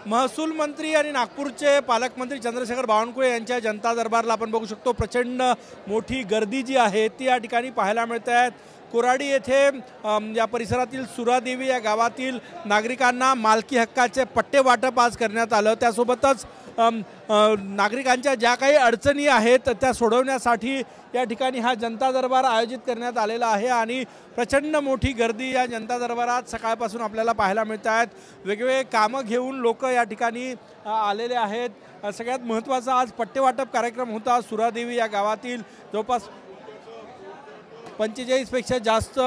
महसूल मंत्री आणि नागपूरचे पालकमंत्री चंद्रशेखर बावनकुळे यांच्या जनता दरबारला आपण बघू शकतो प्रचंड मोठी गर्दी जी आहे ती या ठिकाणी पाहायला मिळते आहे। कोराडी येथे या परिसरातील सुरादेवी या गावातील नागरिकांना मालकी हक्काचे पट्टे वाटप आज करण्यात आलं। त्यासोबतच नागरिकांच्या ज्या काही अडचणी आहेत त्या सोडवण्यासाठी या ठिकाणी हा जनता दरबार आयोजित करण्यात आलेला आहे आणि प्रचंड मोठी गर्दी या जनता दरबारात सकाळपासून आपल्याला पाहायला मिळत आहेत। वेगवेगळे कामं घेऊन लोक या ठिकाणी आलेले आहेत। सगळ्यात महत्त्वाचा आज पट्टे वाटप कार्यक्रम होता। सुरादेवी या गावातील जवळपास 45 पेक्षा जास्त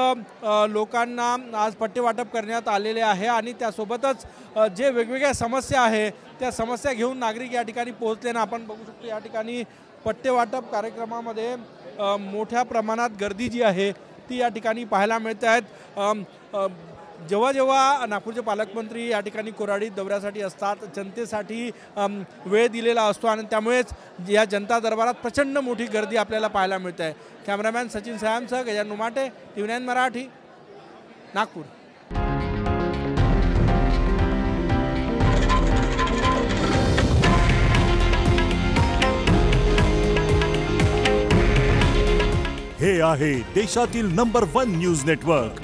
लोकांना आज पट्टे वाटप करण्यात आलेले आहे आणि त्यासोबतच जे वेगवेगळ्या समस्या आहे त्या समस्या घेऊन नागरिक या ठिकाणी पोहोचलेना आपण बघू शकतो। या ठिकाणी पट्टे वाटप कार्यक्रमामध्ये मोठ्या प्रमाणात गर्दी जी आहे ती या ठिकाणी पाहायला मिळते आहेत। जेव्हा जेव्हा नागपूरचे पालकमंत्री या ठिकाणी कोराडी दौऱ्यासाठी असतात जनतेसाठी वेळ दिलेला असतो आणि त्यामुळेच या जनता दरबारात प्रचंड मोठी गर्दी आपल्याला पाहायला मिळते आहे। कॅमेरामॅन सचिन सयामसह गजानन उमाटे, TV9 मराठी, नागपूर। हे आहे देशातील नंबर 1 न्यूज नेटवर्क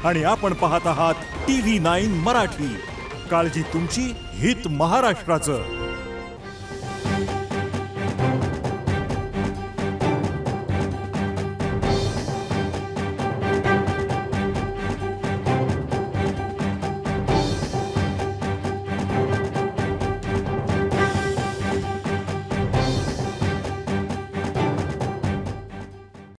आणि आपण पाहत आहात TV9 मराठी। काळजी तुमची, हित महाराष्ट्राचं।